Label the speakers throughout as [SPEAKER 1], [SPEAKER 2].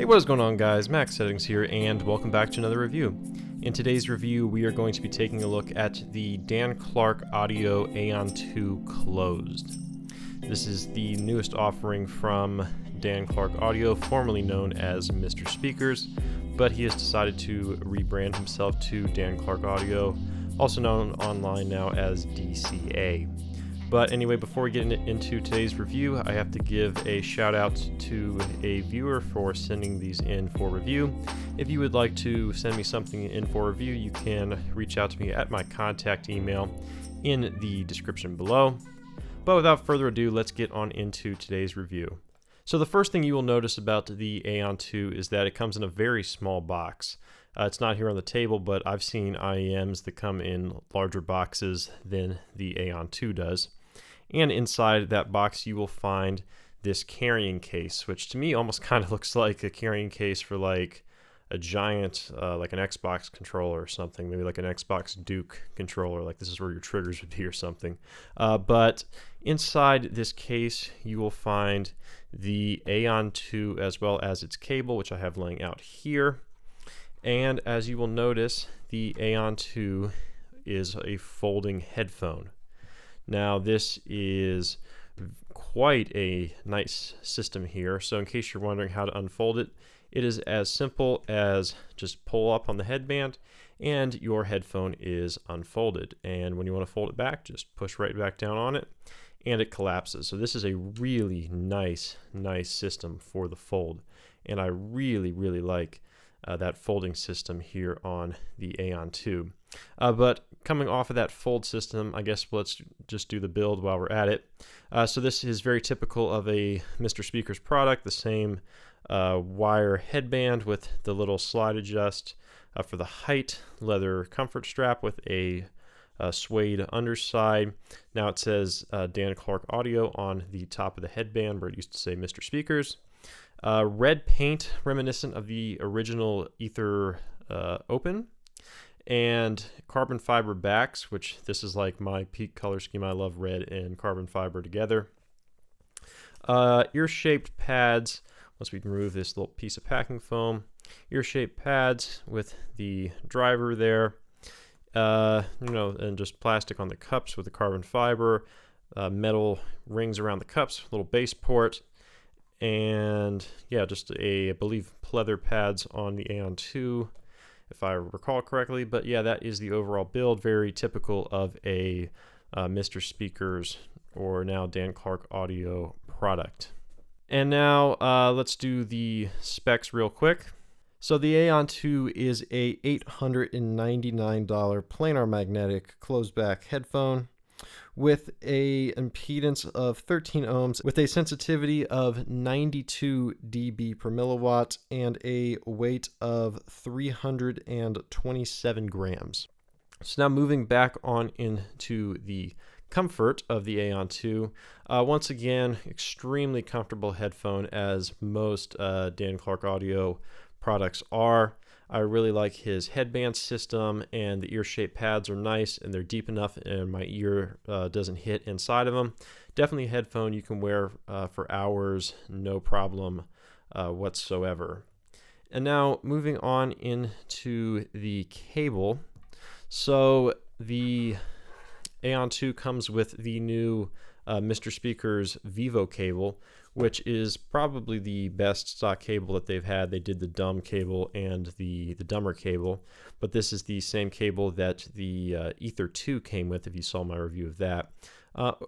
[SPEAKER 1] What is going on, guys? Max Settings here, and welcome back to another review. In today's review, we are going to be taking a look at the Dan Clark Audio Aeon 2 Closed. This is the newest offering from Dan Clark Audio, formerly known as Mr. Speakers, but he has decided to rebrand himself to Dan Clark Audio, also known online now as DCA. But anyway, before we get into today's review, I have to give a shout out to a viewer for sending these in for review. If you would like to send me something in for review, you can reach out to me at my contact email in the description below. But without further ado, let's get on into today's review. So the first thing you will notice about the Aeon 2 is that it comes in a very small box. It's not here on the table, but I've seen IEMs that come in larger boxes than the Aeon 2 does. And inside that box you will find this carrying case, which to me almost kind of looks like a carrying case for like a giant, like an Xbox controller or something, maybe like an Xbox Duke controller, like this is where your triggers would be or something. But inside this case you will find the Aeon 2 as well as its cable, which I have laying out here. And as you will notice, the Aeon 2 is a folding headphone. Now this is quite a nice system here, so in case you're wondering how to unfold it, it is as simple as just pull up on the headband and your headphone is unfolded. And when you want to fold it back, just push right back down on it and it collapses. So this is a really nice system for the fold, and I really like that folding system here on the Aeon 2. But coming off of that fold system, I guess let's just do the build while we're at it. So this is very typical of a Mr. Speakers product, the same wire headband with the little slide adjust for the height, leather comfort strap with a suede underside. Now it says Dan Clark Audio on the top of the headband where it used to say Mr. Speakers. Red paint reminiscent of the original Ether Open, and carbon fiber backs, which this is like my peak color scheme. I love red and carbon fiber together. Ear-shaped pads, once we remove this little piece of packing foam, ear-shaped pads with the driver there, and just plastic on the cups with the carbon fiber, metal rings around the cups, little base port, and yeah, just I believe pleather pads on the Aeon 2, if I recall correctly. But yeah, that is the overall build, very typical of a Mr. Speakers or now Dan Clark Audio product. And now let's do the specs real quick. So the Aeon 2 is a $899 planar magnetic closed-back headphone with a impedance of 13 ohms, with a sensitivity of 92 dB per milliwatt, and a weight of 327 grams. So now moving back on into the comfort of the Aeon 2, once again, extremely comfortable headphone, as most Dan Clark Audio products are. I really like his headband system, and the ear-shaped pads are nice and they're deep enough and my ear doesn't hit inside of them. Definitely a headphone you can wear for hours, no problem whatsoever. And now moving on into the cable. So the Aeon 2 comes with the new Mr. Speakers Vivo cable, which is probably the best stock cable that they've had. They did the dumb cable and the dumber cable, but this is the same cable that the Ether 2 came with, if you saw my review of that.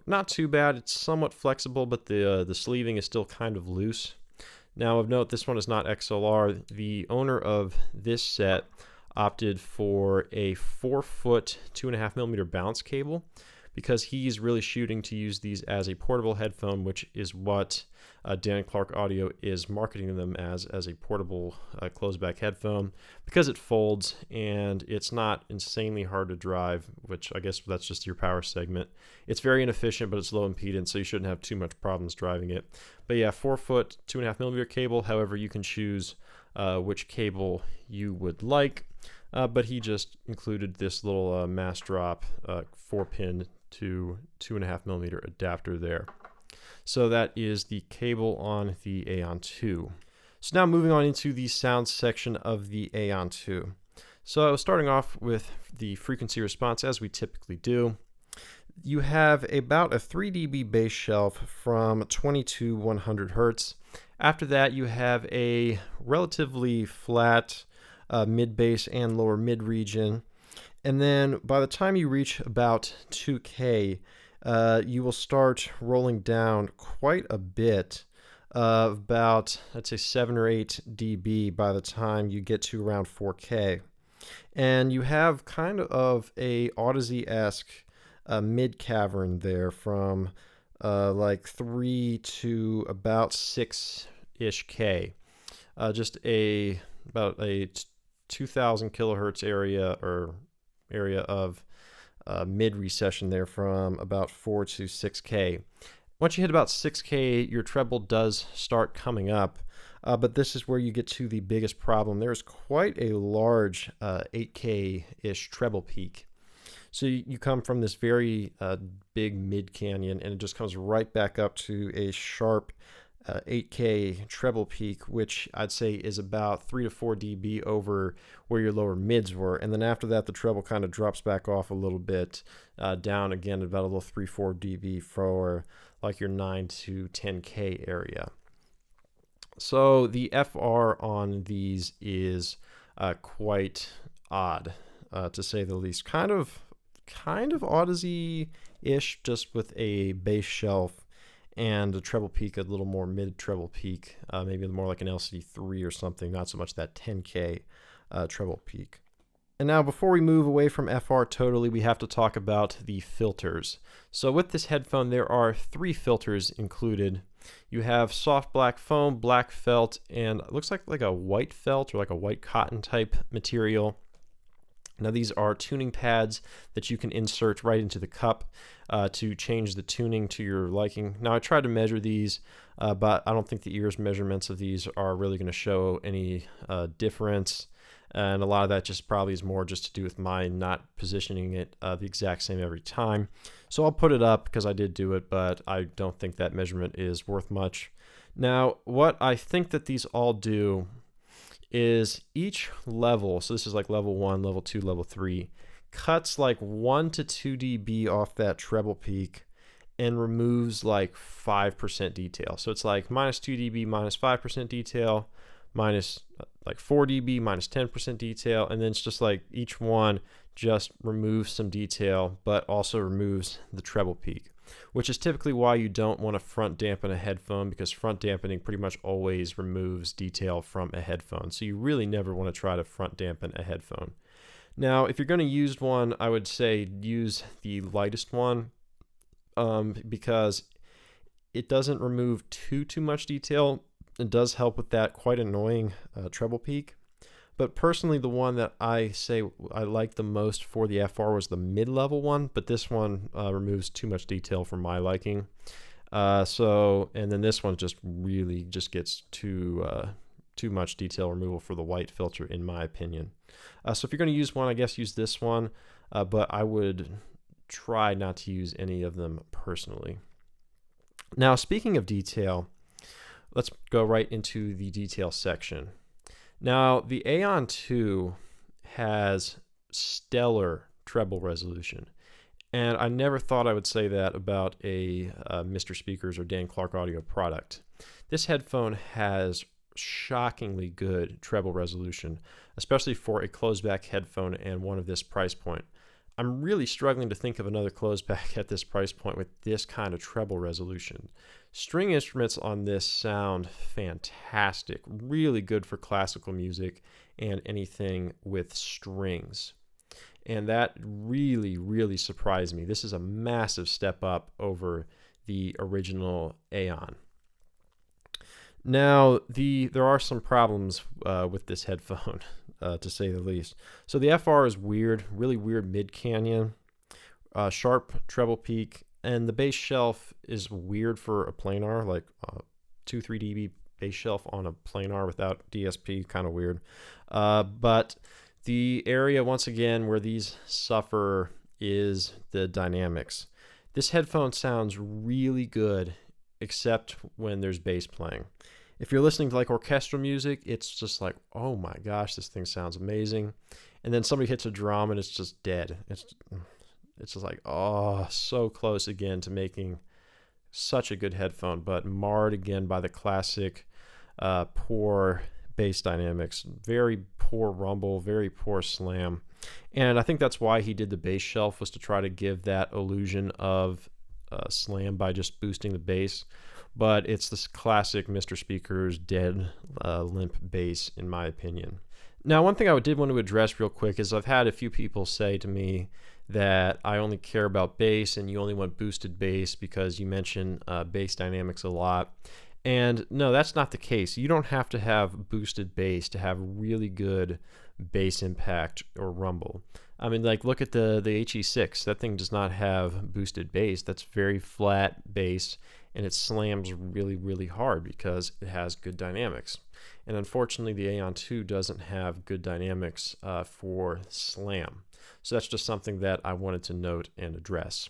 [SPEAKER 1] Not too bad. It's somewhat flexible, but the sleeving is still kind of loose. Now of note, this one is not XLR. The owner of this set opted for a 4-foot 2.5mm balance cable, because he's really shooting to use these as a portable headphone, which is what Dan Clark Audio is marketing them as a portable closed-back headphone, because it folds and it's not insanely hard to drive, which I guess that's just your power segment. It's very inefficient, but it's low impedance, so you shouldn't have too much problems driving it. But yeah, 4-foot 2.5mm cable. However, you can choose which cable you would like, but he just included this little mass drop 4-pin to 2.5mm adapter there. So that is the cable on the Aeon 2. So now moving on into the sound section of the Aeon 2. So starting off with the frequency response, as we typically do, you have about a 3 dB bass shelf from 20 to 100 Hertz. After that, you have a relatively flat mid bass and lower mid region. And then by the time you reach about 2K, you will start rolling down quite a bit, about, I'd say 7 or 8 dB by the time you get to around 4K. And you have kind of a Odyssey-esque mid cavern there from like 3 to about 6-ish K. Just about a 2000 kilohertz area of mid recession there from about 4 to 6K. Once you hit about 6K, your treble does start coming up, but this is where you get to the biggest problem. There's quite a large 8K-ish treble peak. So you come from this very big mid canyon, and it just comes right back up to a sharp 8K treble peak, which I'd say is about 3 to 4 dB over where your lower mids were. And then after that, the treble kind of drops back off a little bit, down again about a little 3-4 dB for like your 9 to 10K area. So the FR on these is quite odd, to say the least. Kind of Odyssey-ish, just with a bass shelf and a treble peak, a little more mid treble peak, maybe more like an LCD3 or something, not so much that 10K treble peak. And now before we move away from FR totally, we have to talk about the filters. So with this headphone, there are 3 filters included. You have soft black foam, black felt, and it looks like a white felt or like a white cotton type material. Now these are tuning pads that you can insert right into the cup to change the tuning to your liking. Now I tried to measure these, but I don't think the ears measurements of these are really going to show any difference. And a lot of that just probably is more just to do with my not positioning it the exact same every time. So I'll put it up because I did do it, but I don't think that measurement is worth much. Now what I think that these all do is each level, so this is like level 1, level 2, level 3, cuts like 1 to 2 dB off that treble peak and removes like 5% detail. So it's like minus 2 dB, minus 5% detail, minus like 4 dB, minus 10% detail, and then it's just like each one just removes some detail, but also removes the treble peak, which is typically why you don't want to front dampen a headphone, because front dampening pretty much always removes detail from a headphone. So you really never want to try to front dampen a headphone. Now, if you're going to use one, I would say use the lightest one, because it doesn't remove too much detail. It does help with that quite annoying treble peak. But personally, the one that I say I like the most for the FR was the mid-level one, but this one removes too much detail for my liking. And then this one just really just gets too much detail removal for the white filter, in my opinion. So if you're going to use one, I guess use this one, but I would try not to use any of them personally. Now, speaking of detail, let's go right into the detail section. Now, the Aeon 2 has stellar treble resolution, and I never thought I would say that about a Mr. Speakers or Dan Clark Audio product. This headphone has shockingly good treble resolution, especially for a closed-back headphone and one of this price point. I'm really struggling to think of another closed-back at this price point with this kind of treble resolution. String instruments on this sound fantastic, really good for classical music and anything with strings. And that really surprised me. This is a massive step up over the original Aeon. Now, there are some problems with this headphone, to say the least. So the FR is weird, really weird mid-canyon, sharp treble peak, and the bass shelf is weird for a planar, like 2-3 dB bass shelf on a planar without DSP, kind of weird. But the area, once again, where these suffer is the dynamics. This headphone sounds really good, except when there's bass playing. If you're listening to like orchestral music, it's just like, oh my gosh, this thing sounds amazing. And then somebody hits a drum and it's just dead. It's just like, oh, so close again to making such a good headphone, but marred again by the classic poor bass dynamics, very poor rumble, very poor slam. And I think that's why he did the bass shelf, was to try to give that illusion of slam by just boosting the bass. But it's this classic Mr. Speaker's dead limp bass, in my opinion. Now, one thing I did want to address real quick is I've had a few people say to me that I only care about bass and you only want boosted bass because you mention bass dynamics a lot. And no, that's not the case. You don't have to have boosted bass to have really good bass impact or rumble. I mean, like, look at the HE6. That thing does not have boosted bass. That's very flat bass, and it slams really, really hard because it has good dynamics. And unfortunately, the Aeon 2 doesn't have good dynamics for slam. So that's just something that I wanted to note and address.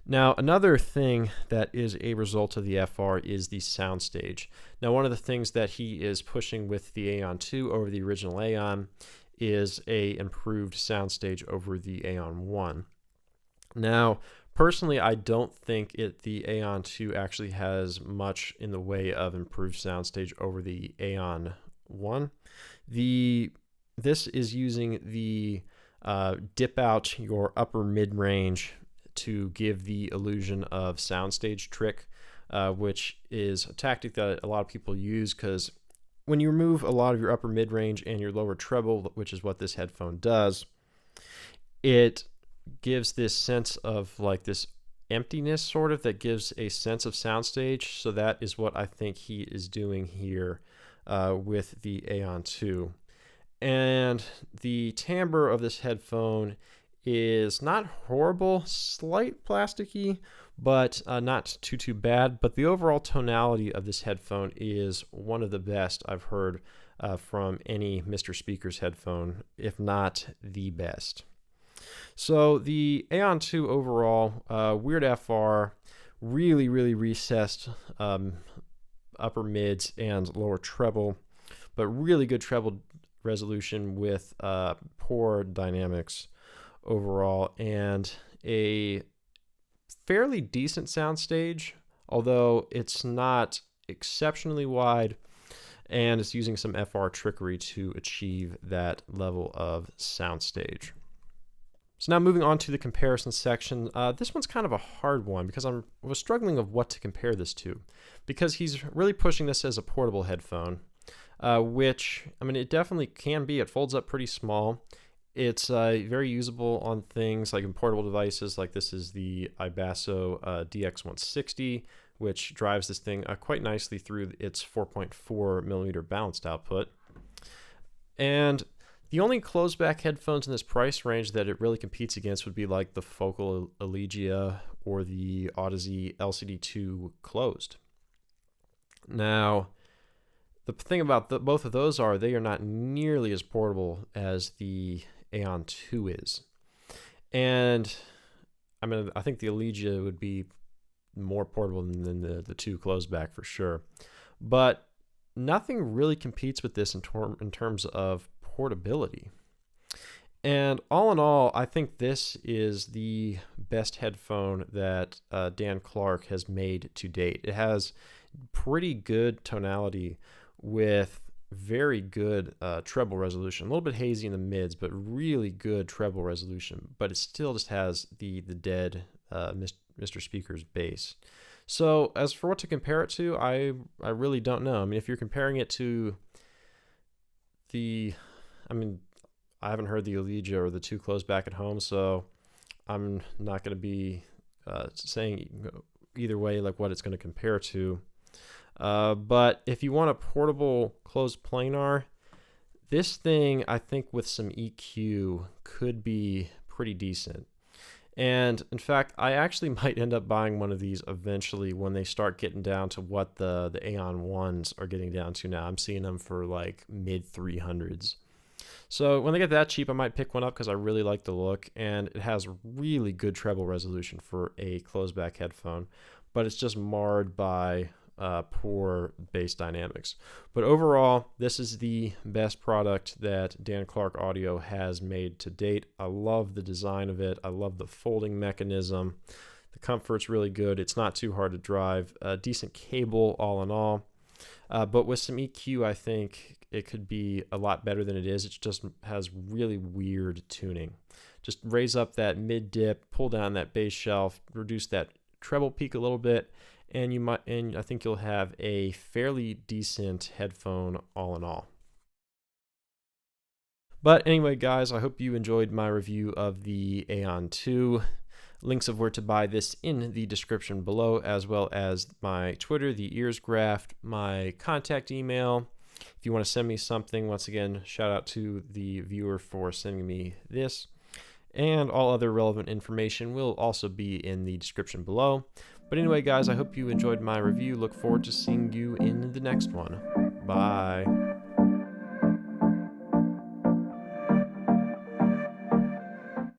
[SPEAKER 1] Now, another thing that is a result of the FR is the soundstage. Now, one of the things that he is pushing with the Aeon 2 over the original Aeon is a improved soundstage over the Aeon 1. Now, personally, I don't think the Aeon 2 actually has much in the way of improved soundstage over the Aeon 1. This is using the dip out your upper mid-range to give the illusion of soundstage trick, which is a tactic that a lot of people use because when you remove a lot of your upper mid-range and your lower treble, which is what this headphone does, it gives this sense of like this emptiness sort of that gives a sense of soundstage. So that is what I think he is doing here with the Aeon 2. And the timbre of this headphone is not horrible, slight plasticky, but not too bad. But the overall tonality of this headphone is one of the best I've heard from any Mr. Speaker's headphone, if not the best. So the Aeon 2 overall, weird FR, really recessed upper mids and lower treble, but really good treble resolution with poor dynamics overall, and a fairly decent soundstage, although it's not exceptionally wide, and it's using some FR trickery to achieve that level of soundstage. So now moving on to the comparison section. This one's kind of a hard one because I was struggling of what to compare this to, because he's really pushing this as a portable headphone, which, I mean, it definitely can be. It folds up pretty small. It's very usable on things like in portable devices, like this is the Ibasso DX160, which drives this thing quite nicely through its 4.4 millimeter balanced output. And the only closed back headphones in this price range that it really competes against would be like the Focal Elegia or the Audeze LCD2 closed. Now, the thing about both of those are they are not nearly as portable as the Aeon 2 is. And I mean, I think the Elegia would be more portable than the 2 closed back for sure. But nothing really competes with this in terms of portability. And all in all, I think this is the best headphone that Dan Clark has made to date. It has pretty good tonality with very good treble resolution. A little bit hazy in the mids, but really good treble resolution. But it still just has the dead Mr. Speaker's bass. So as for what to compare it to, I really don't know. I mean, if you're comparing it to I haven't heard the Elegia or the 2 closed back at home, so I'm not going to be saying either way like what it's going to compare to. But if you want a portable closed planar, this thing, I think with some EQ, could be pretty decent. And in fact, I actually might end up buying one of these eventually when they start getting down to what the Aeon 1s are getting down to now. I'm seeing them for like mid 300s. So when they get that cheap, I might pick one up because I really like the look, and it has really good treble resolution for a closed back headphone, but it's just marred by poor bass dynamics. But overall, this is the best product that Dan Clark Audio has made to date. I love the design of it. I love the folding mechanism. The comfort's really good. It's not too hard to drive. A decent cable all in all. But with some EQ, I think it could be a lot better than it is. It just has really weird tuning. Just raise up that mid dip, pull down that bass shelf, reduce that treble peak a little bit, and I think you'll have a fairly decent headphone all in all. But anyway, guys, I hope you enjoyed my review of the Aeon 2. Links of where to buy this in the description below, as well as my Twitter, the ears graph, my contact email. If you want to send me something, once again, shout out to the viewer for sending me this. And all other relevant information will also be in the description below. But anyway, guys, I hope you enjoyed my review. Look forward to seeing you in the next one. Bye.